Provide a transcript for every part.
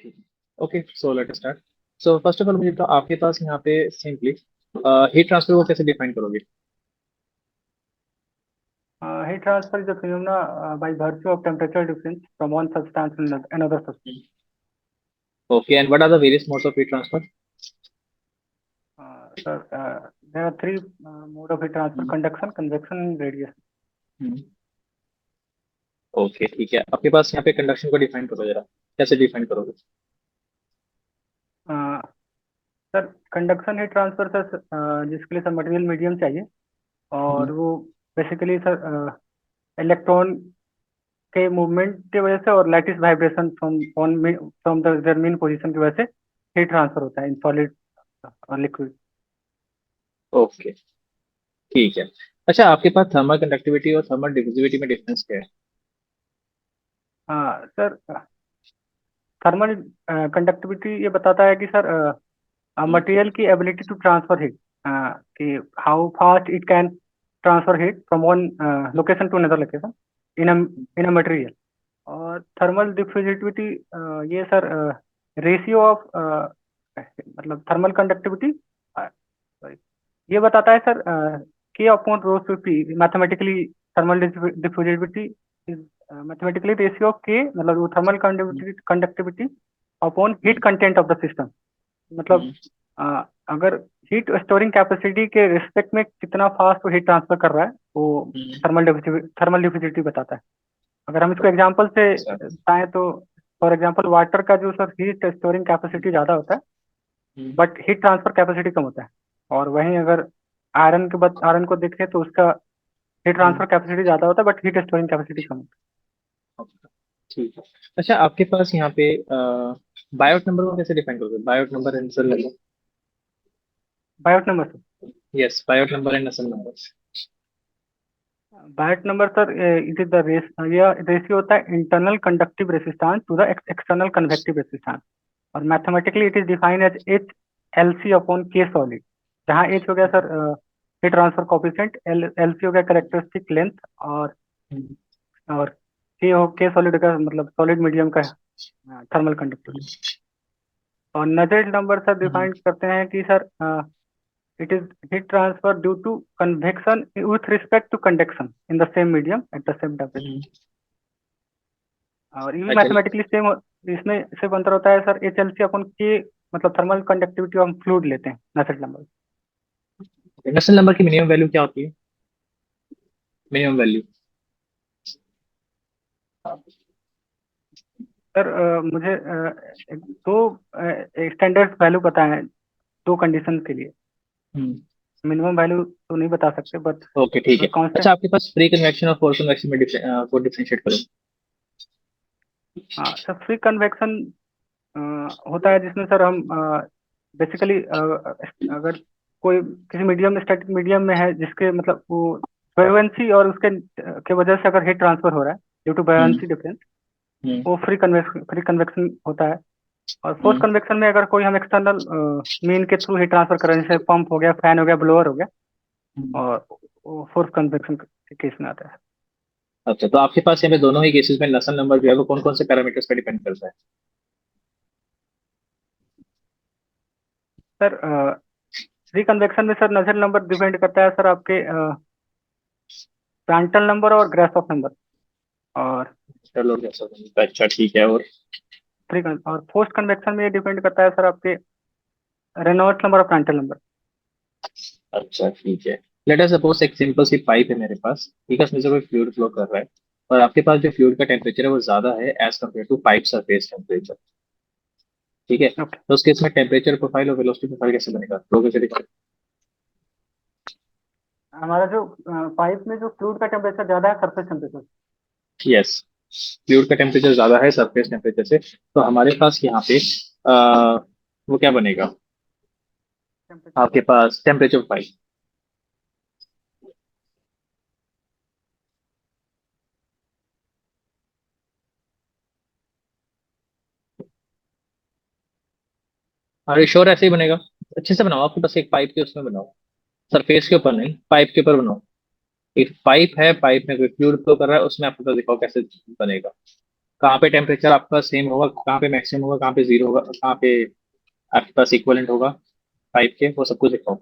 ठीक है। Okay, so let start. So first of all मुझे तो आपके पास यहाँ पे सिंपली हीट ट्रांसफर को कैसे डिफाइन करोगे? Heat transfer is a phenomena by virtue of temperature difference from one substance to another substance. Okay, and what are the various modes of heat transfer? Sir, there are three mode of heat transfer: conduction, convection, and radiation. Okay ठीक है, आपके पास यहाँ पे conduction को define करो जरा, कैसे define करोगे? Uh, sir, conduction heat transfer sir, जिसके लिए सर मटेरियल मीडियम चाहिए, और वो बेसिकली सर इलेक्ट्रॉन के मूवमेंट की वजह से और lattice vibration from the there mean position की वजह से हीट ट्रांसफर होता है इन सॉलिड और लिक्विड। ओके ठीक है। अच्छा, आपके पास थर्मल कंडक्टिविटी और थर्मल डिफ्यूजिविटी में डिफरेंस क्या है? सर, थर्मल कंडक्टिविटी ये बताता है कि सर मटेरियल की एबिलिटी टू ट्रांसफर हीट, कि how fast it can transfer heat from one location to another location in a material. और थर्मल डिफ्यूजिविटी ये सर रेशियो ऑफ मतलब थर्मल कंडक्टिविटी ये बताता है sir K upon rho to P. Mathematically thermal diffusivity is mathematically ratio of K, मतलब वो thermal conductivity upon heat content of the system. मतलब अगर हीट स्टोरिंग कैपेसिटी के रिस्पेक्ट में कितना फास्ट वो हीट ट्रांसफर कर रहा है, वो थर्मल डिफ्यूजिविटी बताता है। अगर हम इसको एग्जांपल से अच्छा। बताएं तो, फॉर एग्जांपल वाटर का जो सर हीट स्टोरिंग कैपेसिटी ज़्यादा होता है, बट हीट ट्रांसफर कैपेसिटी कम होता है। और वहीं अगर आयरन को देखें तो उसका हीट ट्रांसफर कैपेसिटी ज़्यादा होता है, बट हीट स्टोरिंग कैपेसिटी कम होता ठीक है। अच्छा, आपके पास यहाँ पे बायोट नंबर को कैसे डिफाइन करोगे? Biot number and Nusselt number. है। Biot number sir, yes, Biot number and Nusselt number. Biot number sir, it is the यह रेशियो होता है internal conductive resistance to the external convective resistance. और mathematically it is defined as H L C upon K solid, जहाँ H हो गया sir heat transfer coefficient, L C हो गया characteristic length, और के सॉलिड का मतलब सॉलिड मीडियम का थर्मल कंडक्टिविटी। और नजेल नंबर सर डिफाइन करते हैं कि sir it is heat transfer due to convection with respect to conduction in the same medium at the same temperature. और ये भी अच्छा, मैथमेटिकली सेम, इसमें सिर्फ अंतर होता है सर एच एल सी अपन के, मतलब थर्मल कंडक्टिविटी हम फ्लूइड लेते हैं नसेट नंबर। नसल नंबर की मिनिमम वैल्यू क्या होती है? Minimum value. सर मुझे दो स्टैंडर्ड वैल्यू पता है दो कंडीशन के लिए। मिनिमम वैल्यू तो नहीं बता सकते, बट ओके ठीक है। कांस्टेंट। अच्छा, आपके पास फ्री कन्वेक्शन और फोर्स कन्वेक्शन में को डिफरेंशिएट करो। हाँ सर, फ्री कन्वेक्शन होता है जिसमें सर हम बेसिकली अगर कोई किसी मीडियम स्टैटिक मीडियम में है जिसके मतलब वो बुयांसी और उसके के वजह से अगर हीट ट्रांसफर हो रहा है due to hmm. Buoyancy difference, hmm. वो फ्री कन्वेक्शन होता है। और फोर्स हम्म। कन्वेक्शन में अगर कोई हम एक्सटर्नल मीन के थ्रू हीट ट्रांसफर कर रहे हैं, जैसे पंप हो गया, फैन हो गया, ब्लोअर हो गया, हम्म। और वो फोर्स कन्वेक्शन के केस में आता है। अच्छा, तो आपके पास यहाँ पे दोनों ही केसेस में नसल नंबर जो है वो कौन कौन से पैरामीटर्स पर डिपेंड करता है? सर फ्री कन्वेक्शन में सर नजर नंबर डिपेंड करता है सर आपके प्रांटल नंबर और ग्रासऑफ नंबर। और चलो, अच्छा ठीक है। और और पोस्ट कन्वेक्शन में ये डिपेंड करता है सर आपके रेनॉल्ड्स नंबर और प्रांटल नंबर। अच्छा ठीक है। लेट अस सपोज एक सिंपल सी पाइप है मेरे पास, ठीक है, उसमें से कोई फ्लूइड फ्लो कर रहा है, और आपके पास जो फ्लूइड का टेम्परेचर है वो ज्यादा है as compare to pipe surface temperature. ठीक है, ओके। तो उस केस में टेम्परेचर प्रोफाइल और वेलोसिटी प्रोफाइल कैसे बनेगा, फ्लो कैसे दिखेगा? हमारा जो पाइप में जो फ्लूइड का टेम्परेचर ज्यादा है सरफेस टेम्परेचर। यस, फ्लूइड का टेम्परेचर ज्यादा है सरफेस टेम्परेचर से, तो हमारे पास यहाँ पे आ, वो क्या बनेगा? टेम्परेचर आपके प्रोफाइल। पास टेम्परेचर प्रोफाइल। अरे श्योर, ऐसे ही बनेगा। अच्छे से बनाओ, आपके पास एक पाइप के उसमें बनाओ, सरफेस के ऊपर नहीं, पाइप के ऊपर बनाओ। एक पाइप है, पाइप में कोई फ्लूइड फ्लो कर रहा है, उसमें आपके पास दिखाओ कैसे बनेगा। कहाँ पे टेम्परेचर आपका सेम होगा, कहाँ पे मैक्सिमम होगा, कहाँ पे जीरो होगा, कहाँ पे आपके पास इक्वलेंट होगा पाइप के, वो सब कुछ दिखाओ।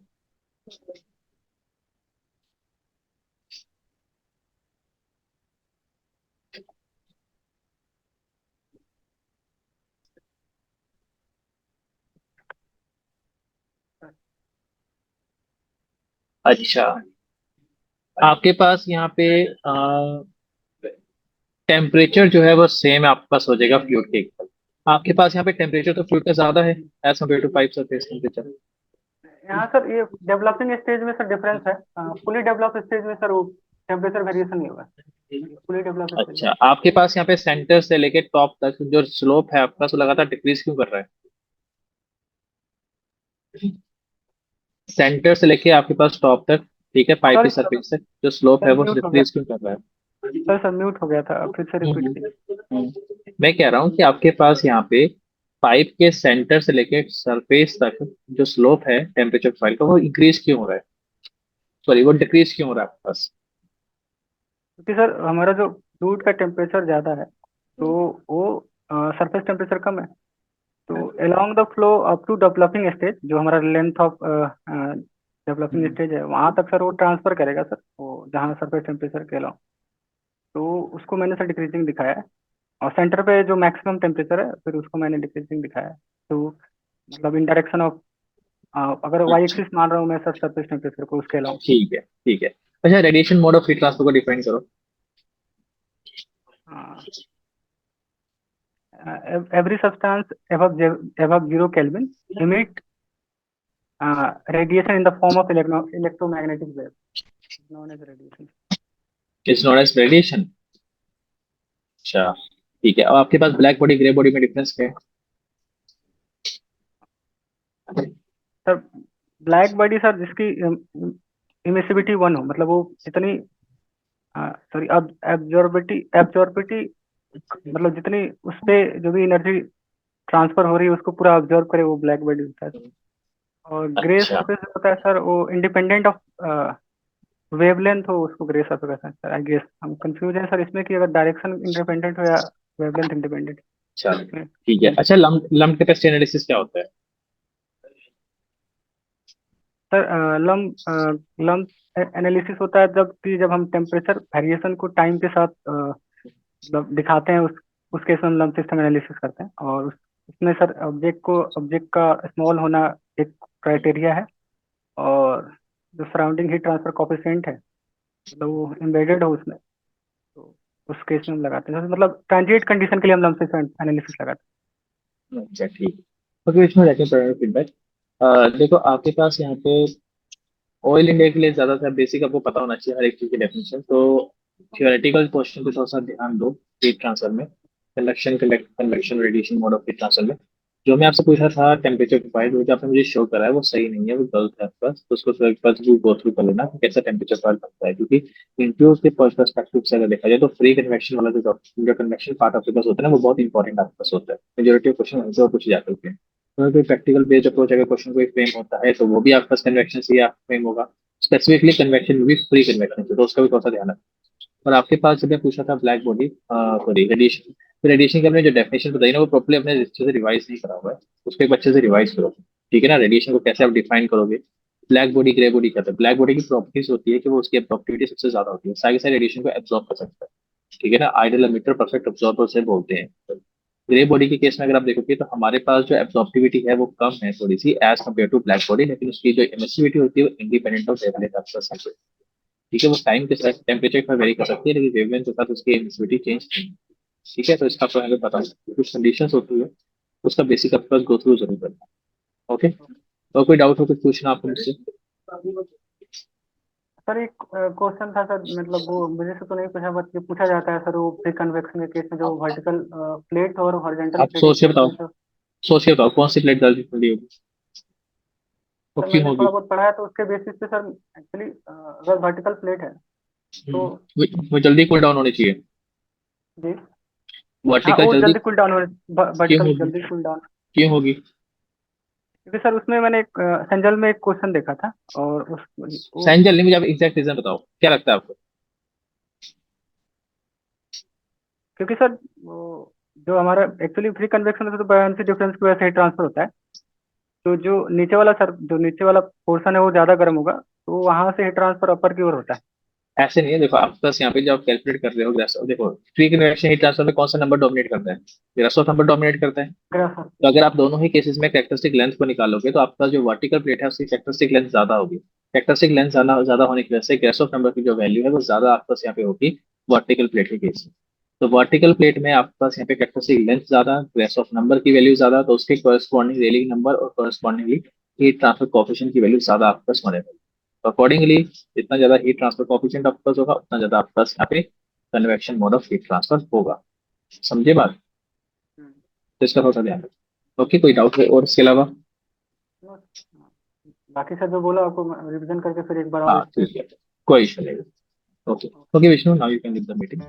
अच्छा, आपके पास यहाँ पे टेम्परेचर जो है वो सेम आपके पास हो जाएगा फ्लूइड के इक्वल। आपके पास यहाँ पे टेम्परेचर तो फ्लूइड का ज्यादा है as compare to pipe surface temperature. यहाँ सर ये डेवलपिंग स्टेज में सर डिफरेंस है, फुली डेवलप स्टेज में सर वो टेम्परेचर वेरिएशन नहीं होगा, फुली डेवलप स्टेज में। अच्छा, आपके पास यहाँ पे सेंटर से लेके टॉप तक जो स्लोप है आपका, वो लगातार डिक्रीज क्यों कर रहा है? सेंटर से लेके आपके पास टॉप तक, ठीक है, पाइप की सॉरी सरफेस से जो स्लोप सर, है वो म्यूट हो गया। डिक्रीज क्यों कर रहा है? सर म्यूट हो गया था, फिर से रिपीट हम्म, कीजिए। मैं कह रहा हूँ कि आपके पास यहाँ पे पाइप के सेंटर से लेके सरफेस तक जो स्लोप है टेम्परेचर प्रोफाइल का, वो इंक्रीज क्यों हो रहा है, सॉरी वो डिक्रीज क्यों हो रहा है आपके पास? क्योंकि सर हमारा जो फ्लूइड का टेम्परेचर ज़्यादा है, तो वो सरफेस टेम्परेचर कम है, तो along the flow up to developing stage, जो हमारा लेंथ ऑफ डेवलपिंग स्टेज है, वहाँ तक सर वो ट्रांसफर करेगा सर, वो जहाँ सरफेस टेम्परेचर के अलोंग, तो उसको मैंने सर डिक्रीजिंग दिखाया है। और सेंटर पे जो मैक्सिमम टेम्परेचर है, फिर उसको मैंने डिक्रीजिंग दिखाया है। तो मतलब इन डायरेक्शन ऑफ, अगर वाई अच्छा, एक्सिस मान रहा हूँ मैं सर सरफेस टेम्परेचर को, उसके अलावा ठीक है ठीक है। अच्छा, radiation mode of heat transfer को डिफाइन करो। every substance above 0 Kelvin emit radiation in the form of electromagnetic wave, known as radiation. It's not as radiation. अच्छा, ठीक है। अब आपके पास ब्लैक बॉडी ग्रे बॉडी में डिफरेंस क्या है? सर ब्लैक बॉडी सर जिसकी इमिसिविटी 1 हो, मतलब वो जितनी, सॉरी, अब एब्जॉर्बिटी, मतलब जितनी उस पे जो भी एनर्जी ट्रांसफर हो रही है उसको पूरा ऑब्जर्व करे, वो ब्लैक बॉडी होता है। और ग्रे अच्छा, सरफेस होता है सर, वो इंडिपेंडेंट ऑफ वेवलेंथ हो, उसको ग्रे सरफेस कहते हैं सर। आई गेस हम कंफ्यूज हैं सर इसमें कि अगर डायरेक्शन इंडिपेंडेंट हो या वेवलेंथ इंडिपेंडेंट। अच्छा, इसमें ठीक है। अच्छा, लम्प कैपेसिटी एनालिसिस क्या होता है? सर लम्प एनालिसिस होता है जब हम टेम्परेचर वेरिएशन को टाइम के साथ मतलब दिखाते हैं, उस केस में हम लम्प सिस्टम एनालिसिस करते हैं। और उसमें सर ऑब्जेक्ट का स्मॉल होना एक क्राइटेरिया है, और जो सराउंडिंग हीट ट्रांसफर कॉफिशिएंट है, मतलब वो एम्बेडेड हो उसमें, तो उस केस में हम लगाते हैं, मतलब ट्रांजिट कंडीशन के लिए हम लम्प सिस्टम एनालिसिस लगाते अच्छा, ठीक है। ओके, इसमें रहते हैं फीडबैक। देखो, आपके पास यहाँ पे ऑयल इंडिया के लिए ज्यादातर बेसिक आपको पता होना चाहिए हर एक चीज की डेफिनेशन। तो थियोरेटिकल क्वेश्चन पे थोड़ा सा ध्यान दो हीट ट्रांसफर में, conduction convection radiation mode of heat transfer में। जो मैं आपसे पूछा था टेम्परेचर प्रोफाइल, वो जो आपने मुझे शो करा है वो सही नहीं है, वो गलत है आपके पास। तो उसको थोड़ा एक बार जरूर गो थ्रू कर लेना कि कैसा टेम्परेचर प्रोफाइल बनता है, क्योंकि इंटरव्यू के पर्सपेक्टिव से अगर देखा जाए तो फ्री कन्वेक्शन वाला जो कन्वेक्शन पार्ट आपके पास होता है ना, वो बहुत इंपॉर्टेंट आपके पास होता है। मेजोरिटी ऑफ क्वेश्चन वहीं से और पूछे जाते हैं। तो अगर कोई प्रैक्टिकल बेस्ड अप्रोच, अगर क्वेश्चन कोई फ्रेम होता है तो वो भी आपके पास कन्वेक्शन से ही आप फ्रेम होगा। स्पेसिफिकली कन्वेक्शन में भी फ्री कन्वेक्शन से, तो उसका भी थोड़ा सा ध्यान रखना। और आपके पास जब मैं पूछा था ब्लैक बॉडी, सॉरी रेडिएशन, तो रेडिएशन की हमने जो डेफिनेशन बताई ना, वो प्रॉपर्ली अपने अच्छे से रिवाइज नहीं करा हुआ है। उसको एक अच्छे से रिवाइज करो, ठीक है ना। रेडिएशन को कैसे आप डिफाइन करोगे? ब्लैक बॉडी ग्रे बॉडी क्या था? ब्लैक बॉडी की प्रॉपर्टीज होती है कि वो उसकी एब्जॉर्बिविटी सबसे ज्यादा होती है, सारे के सारे रेडिएशन को एब्जॉर्ब कर सकता है, ठीक है ना। आइडियल एमिटर, परफेक्ट एब्जॉर्बर से बोलते हैं। ग्रे बॉडी के केस में अगर आप देखोगे तो हमारे पास जो एब्जॉर्बिविटी है वो कम है थोड़ी सी as compare to black body, लेकिन उसकी जो एमिसिविटी होती है वो इंडिपेंडेंट ऑफ वेवलेंथ, ठीक है। वो टाइम के साथ टेम्परेचर पर वेरी कर सकती है, लेकिन वेवलेंथ के साथ उसकी एमिसिविटी चेंज नहीं है, ठीक है। तो इसका आपको हमें पता है कुछ कंडीशंस होती है, उसका बेसिक आपके पास गो थ्रू जरूर करना है। ओके, तो कोई डाउट हो कुछ पूछना आपको मुझसे? हैं। सर एक क्वेश्चन था सर, मतलब वो मुझे से तो नहीं पूछा, बट ये पूछा जाता है सर, वो फ्री कन्वेक्शन के केस में जो वर्टिकल प्लेट और हॉरिजॉन्टल आप प्लेट सोच एक के साथ बताओ, में, तो सोच के बताओ कौन सी प्लेट जल्दी ठंडी होगी, वो सर क्यों मैंने होगी? थोड़ा बहुत पढ़ा है, तो उसके बेसिस पे सर एक्चुअली अगर वर्टिकल प्लेट है तो वो जल्दी कूल डाउन होनी चाहिए। जी, हाँ वर्टिकल वो जल्दी जल्दी कूल डाउन हो, क्यों वर्टिकल होगी? जल्दी कूल डाउन। क्यों होगी? क्योंकि सर उसमें मैंने एक संजल में एक क्वेश्चन देखा था, और उस वो, सैन जल्दी, मुझे आप एग्जैक्ट रीजन बताओ, क्या लगता है आपको? क्योंकि सर वो जो हमारा एक्चुअली फ्री कन्वेक्शन होता है तो बायोन्सी डिफरेंस की वजह से हीट ट्रांसफर होता है। तो जो नीचे वाला पोर्शन है वो ज्यादा गर्म होगा, तो वहां से हीट ट्रांसफर अपर की ओर होता है। ऐसे नहीं है, देखो आपके पास यहाँ पे जब आप कैलकुलेट कर रहे हो ग्रेसोफ, देखो फ्री कन्वेक्शन हीट ट्रांसफर में कौन सा नंबर डोमिनेट करता है? ग्रेसोफ नंबर डोमिनेट करता है। ग्राफ। तो अगर आप दोनों ही केसेस में कैरेक्टरिस्टिक लेंथ को निकालोगे तो आपका जो वर्टिकल प्लेट है उसकी कैरेक्टरिस्टिक लेंथ ज्यादा होगी। कैरेक्टरिस्टिक लेंथ ज्यादा ज्यादा होने की वजह से ग्रेसोफ नंबर की जो वैल्यू है वो ज्यादा आपके पास यहाँ पे होगी वर्टिकल प्लेट के केस में। तो वर्टिकल प्लेट में आपके पास यहाँ पे कैरेक्टरिस्टिक लेंथ ज्यादा, ग्रेसोफ नंबर की वैल्यू ज्यादा, तो उसके कॉरेस्पॉन्डिंग रेलिंग नंबर और कॉरेस्पॉन्डिंगली हीट ट्रांसफर कॉफिशिएंट की वैल्यू ज्यादा आपके पास होने वाली है। अकॉर्डिंगली जितना ज्यादा हीट ट्रांसफर कॉफिशिएंट आपके पास होगा उतना ज्यादा आपके पास यहाँ पे convection mode of heat transfer होगा। समझे बात? तो इसका थोड़ा सा ध्यान रखो। ओके, कोई डाउट है और इसके अलावा? बाकी सर जो बोला आपको रिवीजन करके फिर एक बार और हाँ इस पे। ठीक है, कोई इशू नहीं। Okay okay Vishnu, now you can leave the meeting.